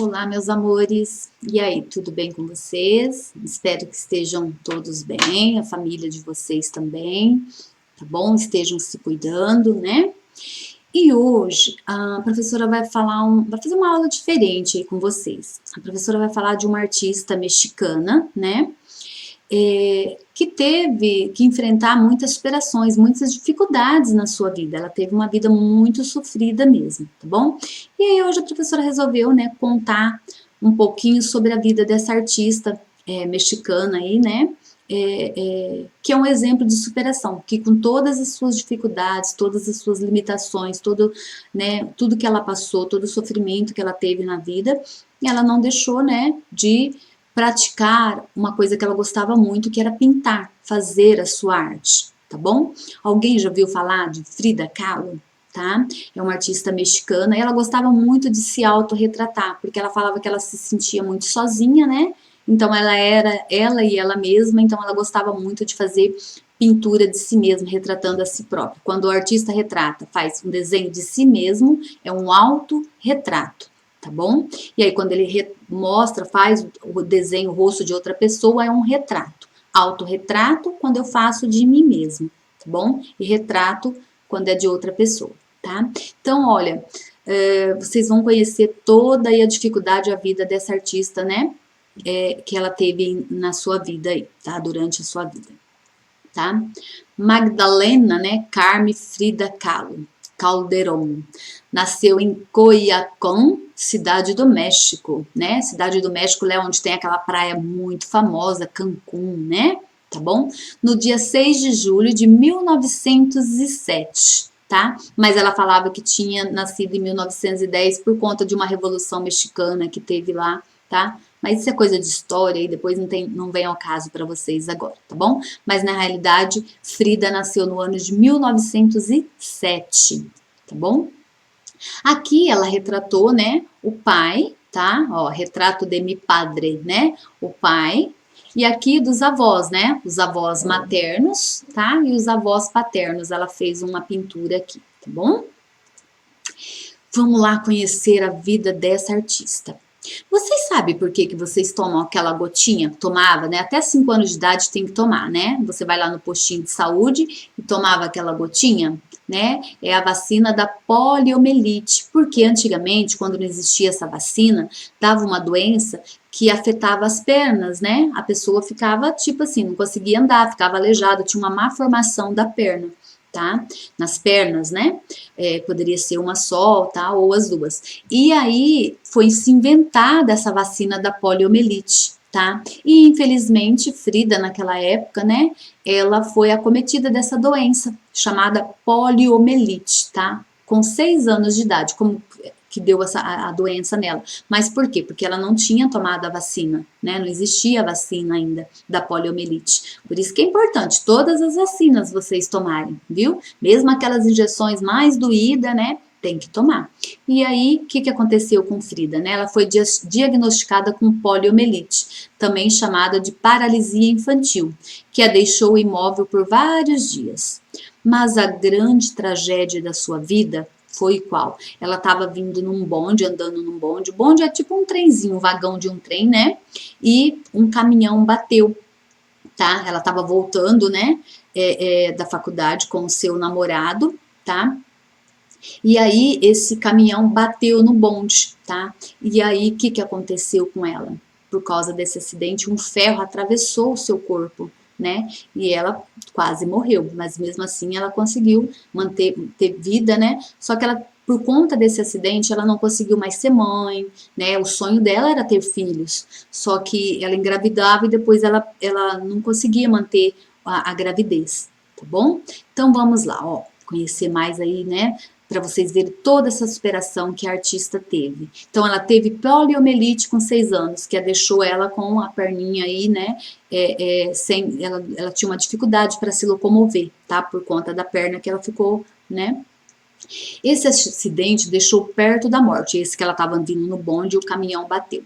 Olá, meus amores. E aí, tudo bem com vocês? Espero que estejam todos bem, a família de vocês também, tá bom? Estejam se cuidando, né? E hoje a professora vai vai fazer uma aula diferente aí com vocês. A professora vai falar de uma artista mexicana, né? Que teve que enfrentar muitas superações, muitas dificuldades na sua vida. Ela teve uma vida muito sofrida mesmo, tá bom? E aí hoje a professora resolveu, né, contar um pouquinho sobre a vida dessa artista mexicana aí, né? Que é um exemplo de superação, que com todas as suas dificuldades, todas as suas limitações, tudo que ela passou, todo o sofrimento que ela teve na vida, ela não deixou, né, de praticar uma coisa que ela gostava muito, que era pintar, fazer a sua arte, tá bom? Alguém já ouviu falar de Frida Kahlo? Tá? É uma artista mexicana e ela gostava muito de se autorretratar, porque ela falava que ela se sentia muito sozinha, né? Então ela era ela e ela mesma, então ela gostava muito de fazer pintura de si mesma, retratando a si própria. Quando o artista retrata, faz um desenho de si mesmo, é um autorretrato, tá bom? E aí quando ele mostra, faz o desenho, o rosto de outra pessoa, é um retrato. Autorretrato quando eu faço de mim mesmo, tá bom? E retrato quando é de outra pessoa, tá? Então, olha, vocês vão conhecer toda a dificuldade, a vida dessa artista, né? Que ela teve na sua vida aí, tá? Durante a sua vida, tá? Magdalena, né? Carme Frida Kahlo Calderón. Nasceu em Coyoacán, cidade do México, né? Cidade do México é onde tem aquela praia muito famosa, Cancún, né? Tá bom? No dia 6 de julho de 1907, tá? Mas ela falava que tinha nascido em 1910 por conta de uma revolução mexicana que teve lá, tá? Mas isso é coisa de história e depois não vem ao caso para vocês agora, tá bom? Mas na realidade, Frida nasceu no ano de 1907, tá bom? Aqui ela retratou, né, o pai, tá? Ó, retrato de mi padre, né? O pai. E aqui dos avós, né? Os avós maternos, tá? E os avós paternos. Ela fez uma pintura aqui, tá bom? Vamos lá conhecer a vida dessa artista. Vocês sabem por que vocês tomam aquela gotinha? Tomava, né? Até 5 anos de idade tem que tomar, né? Você vai lá no postinho de saúde e tomava aquela gotinha, né? É a vacina da poliomielite, porque antigamente, quando não existia essa vacina, dava uma doença que afetava as pernas, né? A pessoa ficava tipo assim, não conseguia andar, ficava aleijada, tinha uma má formação da perna, tá? Nas pernas, né? Poderia ser uma só, tá? Ou as duas. E aí foi se inventada essa vacina da poliomielite, tá? E infelizmente Frida naquela época, né? Ela foi acometida dessa doença chamada poliomielite, tá? Com 6 anos de idade, como que deu a doença nela. Mas por quê? Porque ela não tinha tomado a vacina, né? Não existia a vacina ainda da poliomielite. Por isso que é importante todas as vacinas vocês tomarem, viu? Mesmo aquelas injeções mais doídas, né? Tem que tomar. E aí, o que aconteceu com Frida, né? Ela foi diagnosticada com poliomielite, também chamada de paralisia infantil, que a deixou imóvel por vários dias. Mas a grande tragédia da sua vida foi qual? Ela estava vindo num bonde, andando num bonde. O bonde é tipo um trenzinho, um vagão de um trem, né? E um caminhão bateu, tá? Ela estava voltando, né? Da faculdade com o seu namorado, tá? E aí esse caminhão bateu no bonde, tá? E aí o que aconteceu com ela? Por causa desse acidente, um ferro atravessou o seu corpo, né? E ela quase morreu, mas mesmo assim ela conseguiu ter vida, né? Só que ela, por conta desse acidente, ela não conseguiu mais ser mãe, né? O sonho dela era ter filhos, só que ela engravidava e depois ela não conseguia manter a gravidez, tá bom? Então vamos lá, ó, conhecer mais aí, né? Para vocês verem toda essa superação que a artista teve. Então, ela teve poliomielite com 6 anos, que a deixou ela com a perninha aí, né? Ela tinha uma dificuldade para se locomover, tá? Por conta da perna que ela ficou, né? Esse acidente deixou perto da morte, esse que ela estava vindo no bonde e o caminhão bateu.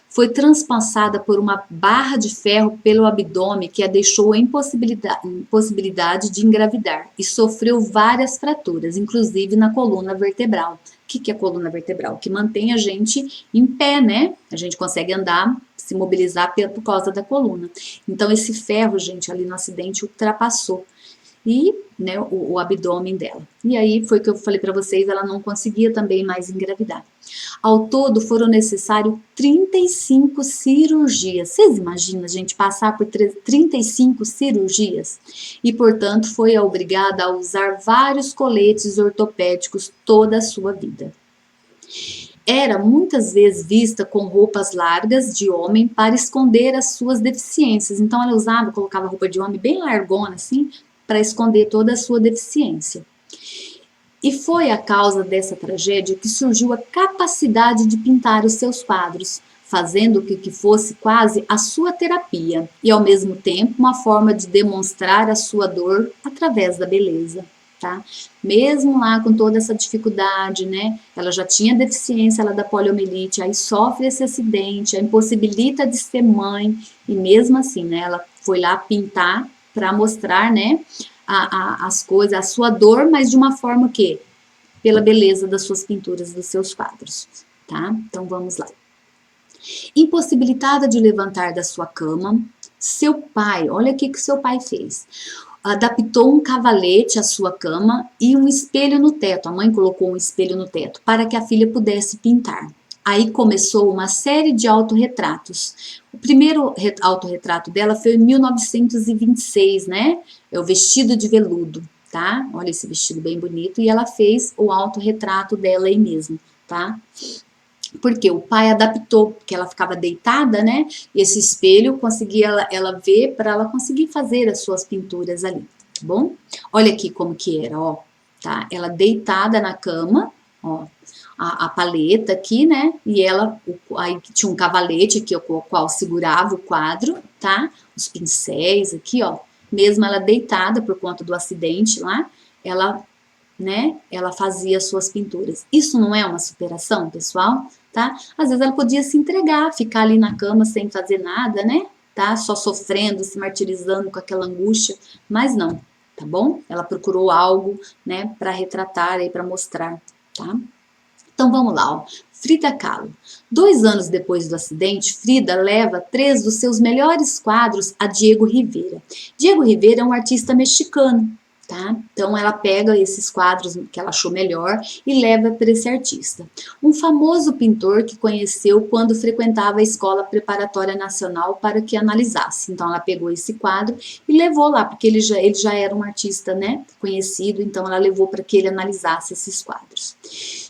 Foi transpassada por uma barra de ferro pelo abdômen que a deixou em impossibilidade de engravidar e sofreu várias fraturas, inclusive na coluna vertebral, que é a coluna vertebral? Que mantém a gente em pé, né? A gente consegue andar, se mobilizar por causa da coluna. Então, esse ferro, gente, ali no acidente ultrapassou e, né, o abdômen dela. E aí foi que eu falei para vocês, ela não conseguia também mais engravidar. Ao todo foram necessários 35 cirurgias. Vocês imaginam a gente passar por 35 cirurgias? E, portanto, foi obrigada a usar vários coletes ortopédicos toda a sua vida. Era muitas vezes vista com roupas largas de homem para esconder as suas deficiências. Então ela usava, colocava roupa de homem bem largona assim, para esconder toda a sua deficiência. E foi a causa dessa tragédia que surgiu a capacidade de pintar os seus quadros, fazendo com que fosse quase a sua terapia e ao mesmo tempo uma forma de demonstrar a sua dor através da beleza. Tá? Mesmo lá com toda essa dificuldade, né? Ela já tinha deficiência, ela da poliomielite, aí sofre esse acidente, a impossibilita de ser mãe, e mesmo assim, né? Ela foi lá pintar para mostrar, né? As coisas, a sua dor, mas de uma forma que? Pela beleza das suas pinturas, dos seus quadros, tá? Então vamos lá. Impossibilitada de levantar da sua cama, seu pai, olha o que seu pai fez. Adaptou um cavalete à sua cama e um espelho no teto. A mãe colocou um espelho no teto para que a filha pudesse pintar. Aí começou uma série de autorretratos. O primeiro autorretrato dela foi em 1926, né? É o vestido de veludo, tá? Olha esse vestido bem bonito. E ela fez o autorretrato dela aí mesmo, tá? Porque o pai adaptou, porque ela ficava deitada, né? E esse espelho conseguia ela ver para ela conseguir fazer as suas pinturas ali, tá bom? Olha aqui como que era, ó, tá? Ela deitada na cama, ó, a paleta aqui, né? E ela, aí tinha um cavalete aqui, ó, com o qual segurava o quadro, tá? Os pincéis aqui, ó. Mesmo ela deitada por conta do acidente lá, ela, né? Ela fazia suas pinturas. Isso não é uma superação, pessoal? Tá? Às vezes ela podia se entregar, ficar ali na cama sem fazer nada, né? Tá? Só sofrendo, se martirizando com aquela angústia, mas não, tá bom? Ela procurou algo, né, para retratar e para mostrar, tá? Então vamos lá, ó. Frida Kahlo. 2 anos depois do acidente, Frida leva 3 dos seus melhores quadros a Diego Rivera. Diego Rivera é um artista mexicano, tá? Então ela pega esses quadros que ela achou melhor e leva para esse artista. Um famoso pintor que conheceu quando frequentava a Escola Preparatória Nacional para que analisasse. Então ela pegou esse quadro e levou lá, porque ele já era um artista, né, conhecido, então ela levou para que ele analisasse esses quadros.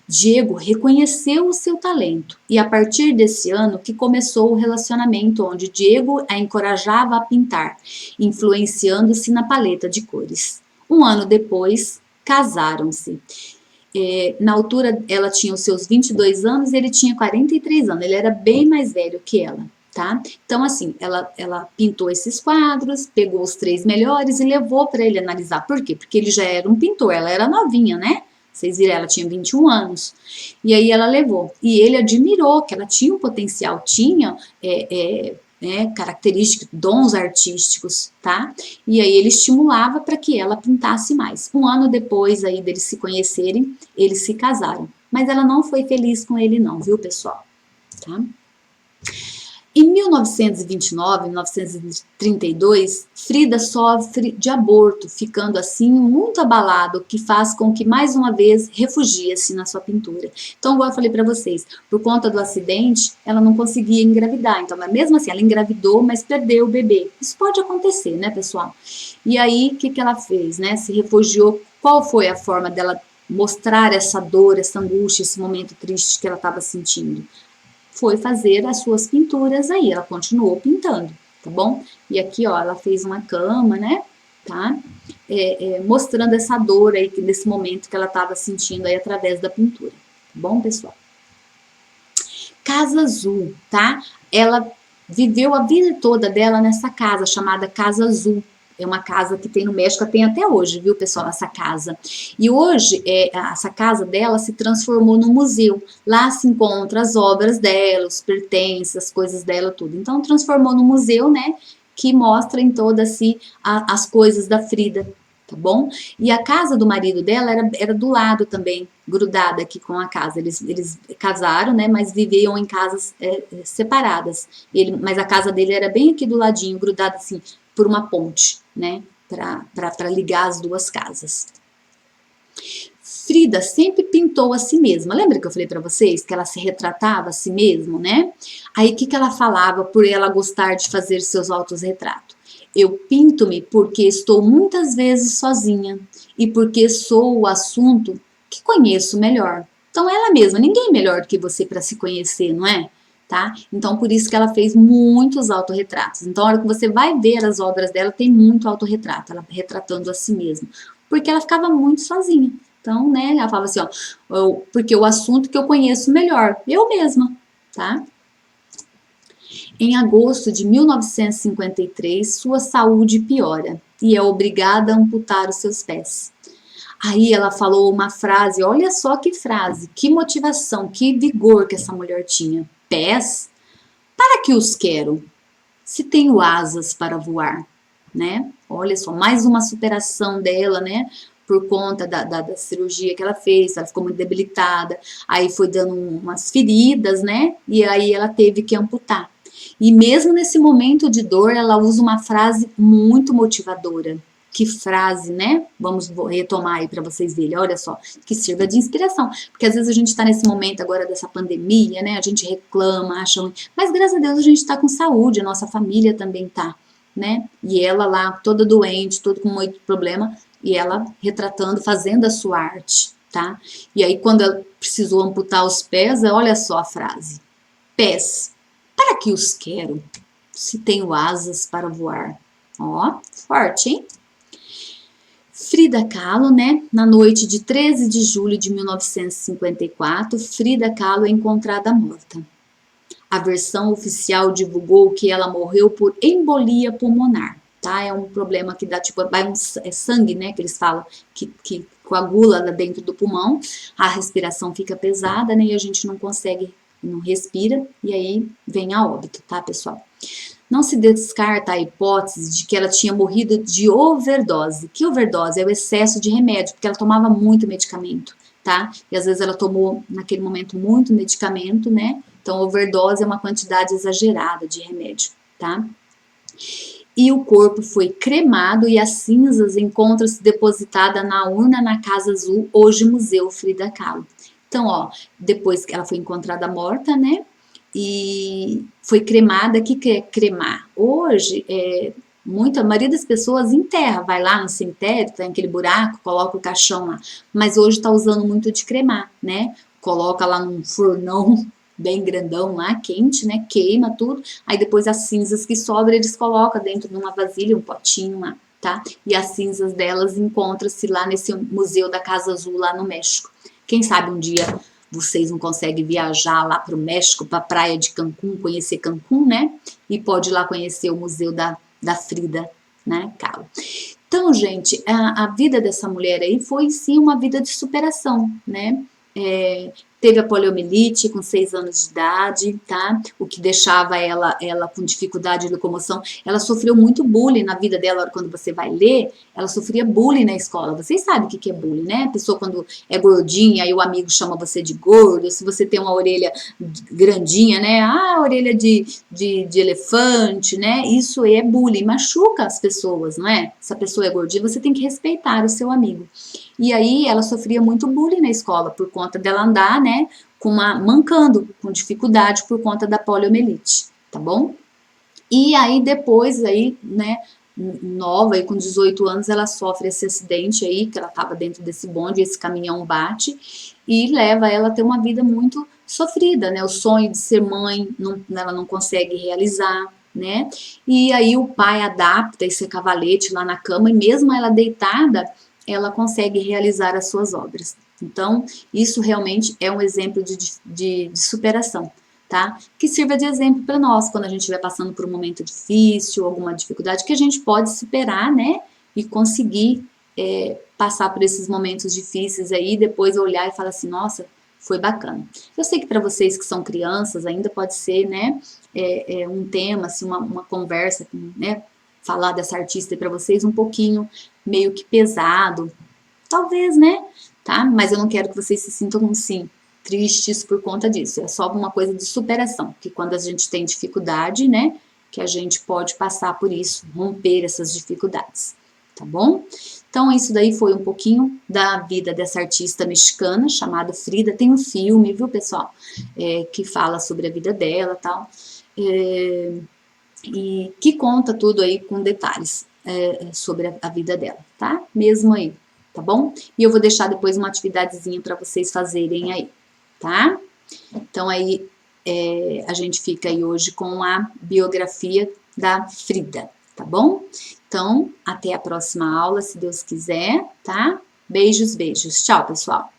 Diego reconheceu o seu talento e a partir desse ano que começou o relacionamento onde Diego a encorajava a pintar, influenciando-se na paleta de cores. 1 ano depois, casaram-se. Na altura, ela tinha os seus 22 anos e ele tinha 43 anos. Ele era bem mais velho que ela, tá? Então, assim, ela pintou esses quadros, pegou os 3 melhores e levou para ele analisar. Por quê? Porque ele já era um pintor, ela era novinha, né? Vocês viram, ela tinha 21 anos. E aí ela levou. E ele admirou que ela tinha um potencial, tinha características, dons artísticos, tá? E aí ele estimulava para que ela pintasse mais. 1 ano depois aí deles se conhecerem, eles se casaram. Mas ela não foi feliz com ele não, viu, pessoal? Tá? Em 1929, 1932, Frida sofre de aborto, ficando assim muito abalada, o que faz com que mais uma vez refugie-se na sua pintura. Então, igual eu falei para vocês, por conta do acidente, ela não conseguia engravidar. Então, mesmo assim, ela engravidou, mas perdeu o bebê. Isso pode acontecer, né, pessoal? E aí, o que ela fez, né? Se refugiou. Qual foi a forma dela mostrar essa dor, essa angústia, esse momento triste que ela estava sentindo? Foi fazer as suas pinturas aí, ela continuou pintando, tá bom? E aqui, ó, ela fez uma cama, né, tá? Mostrando essa dor aí, nesse momento que ela estava sentindo aí através da pintura, tá bom, pessoal? Casa Azul, tá? Ela viveu a vida toda dela nessa casa, chamada Casa Azul. É uma casa que tem no México, tem até hoje, viu, pessoal, essa casa. E hoje, essa casa dela se transformou num museu. Lá se encontram as obras dela, os pertences, as coisas dela, tudo. Então, transformou num museu, né, que mostra em toda, assim, as coisas da Frida, tá bom? E a casa do marido dela era do lado também, grudada aqui com a casa. Eles casaram, né, mas viviam em casas separadas. Mas a casa dele era bem aqui do ladinho, grudada assim, por uma ponte, né, para ligar as duas casas. Frida sempre pintou a si mesma. Lembra que eu falei para vocês que ela se retratava a si mesma, né? Aí o que ela falava por ela gostar de fazer seus autorretratos? Eu pinto-me porque estou muitas vezes sozinha e porque sou o assunto que conheço melhor. Então ela mesma, ninguém melhor do que você para se conhecer, não é? Tá? Então por isso que ela fez muitos autorretratos. Então a hora que você vai ver as obras dela, tem muito autorretrato, ela retratando a si mesma, porque ela ficava muito sozinha. Então, né, ela falava assim, ó, porque o assunto que eu conheço melhor, eu mesma, tá? Em agosto de 1953, sua saúde piora e é obrigada a amputar os seus pés. Aí ela falou uma frase, olha só que frase, que motivação, que vigor que essa mulher tinha. Pés? Para que os quero? Se tenho asas para voar, né? Olha só, mais uma superação dela, né? Por conta da cirurgia que ela fez, ela ficou muito debilitada, aí foi dando umas feridas, né? E aí ela teve que amputar. E mesmo nesse momento de dor, ela usa uma frase muito motivadora. Que frase, né? Vamos retomar aí para vocês verem, olha só, que sirva de inspiração. Porque às vezes a gente está nesse momento agora dessa pandemia, né? A gente reclama, acha, mas graças a Deus a gente está com saúde, a nossa família também tá, né? E ela lá, toda doente, toda com muito problema, e ela retratando, fazendo a sua arte, tá? E aí quando ela precisou amputar os pés, olha só a frase. Pés, para que os quero, se tenho asas para voar? Ó, forte, hein? Frida Kahlo, né? Na noite de 13 de julho de 1954, Frida Kahlo é encontrada morta. A versão oficial divulgou que ela morreu por embolia pulmonar, tá? É um problema que dá, tipo, é sangue, né? Que eles falam, que coagula dentro do pulmão, a respiração fica pesada, né? E a gente não consegue, não respira, e aí vem a óbito, tá, pessoal? Não se descarta a hipótese de que ela tinha morrido de overdose. Que overdose? É o excesso de remédio, porque ela tomava muito medicamento, tá? E às vezes ela tomou, naquele momento, muito medicamento, né? Então, overdose é uma quantidade exagerada de remédio, tá? E o corpo foi cremado e as cinzas encontram-se depositadas na urna na Casa Azul, hoje Museu Frida Kahlo. Então, ó, depois que ela foi encontrada morta, né? E foi cremada. O que é cremar? Hoje, a maioria das pessoas enterra, vai lá no cemitério, tem aquele buraco, coloca o caixão lá. Mas hoje está usando muito de cremar, né? Coloca lá num fornão bem grandão lá, quente, né? Queima tudo. Aí depois as cinzas que sobram, eles colocam dentro de uma vasilha, um potinho lá, tá? E as cinzas delas encontram-se lá nesse museu da Casa Azul, lá no México. Quem sabe um dia vocês não conseguem viajar lá para o México, para a praia de Cancún, conhecer Cancún, né? E pode ir lá conhecer o museu da Frida, né, Kahlo. Então, gente, a vida dessa mulher aí foi sim uma vida de superação, né? Teve a poliomielite com 6 anos de idade, tá? O que deixava ela com dificuldade de locomoção. Ela sofreu muito bullying na vida dela, quando você vai ler, ela sofria bullying na escola. Vocês sabem o que é bullying, né? A pessoa quando é gordinha, aí o amigo chama você de gordo, se você tem uma orelha grandinha, né? Ah, orelha de elefante, né? Isso é bullying, machuca as pessoas, não é? Se a pessoa é gordinha, você tem que respeitar o seu amigo. E aí ela sofria muito bullying na escola por conta dela andar, né, mancando, com dificuldade por conta da poliomielite, tá bom? E aí depois aí, né, nova aí com 18 anos, ela sofre esse acidente aí, que ela estava dentro desse bonde, esse caminhão bate e leva ela a ter uma vida muito sofrida, né? O sonho de ser mãe, ela não consegue realizar, né? E aí o pai adapta esse cavalete lá na cama e mesmo ela deitada, ela consegue realizar as suas obras. Então, isso realmente é um exemplo de superação, tá? Que sirva de exemplo para nós, quando a gente estiver passando por um momento difícil, alguma dificuldade, que a gente pode superar, né? E conseguir passar por esses momentos difíceis aí, depois olhar e falar assim, nossa, foi bacana. Eu sei que para vocês que são crianças, ainda pode ser, né? Um tema, assim, uma conversa, né? falar dessa artista para vocês um pouquinho meio que pesado, talvez, né? Tá? Mas eu não quero que vocês se sintam assim tristes por conta disso. É só uma coisa de superação, que quando a gente tem dificuldade, né, que a gente pode passar por isso, romper essas dificuldades, tá bom? Então, isso daí foi um pouquinho da vida dessa artista mexicana chamada Frida. Tem um filme, viu, pessoal, que fala sobre a vida dela e tal, e que conta tudo aí com detalhes sobre a vida dela, tá? Mesmo aí, tá bom? E eu vou deixar depois uma atividadezinha para vocês fazerem aí, tá? Então, aí a gente fica aí hoje com a biografia da Frida, tá bom? Então, até a próxima aula, se Deus quiser, tá? Beijos, beijos. Tchau, pessoal!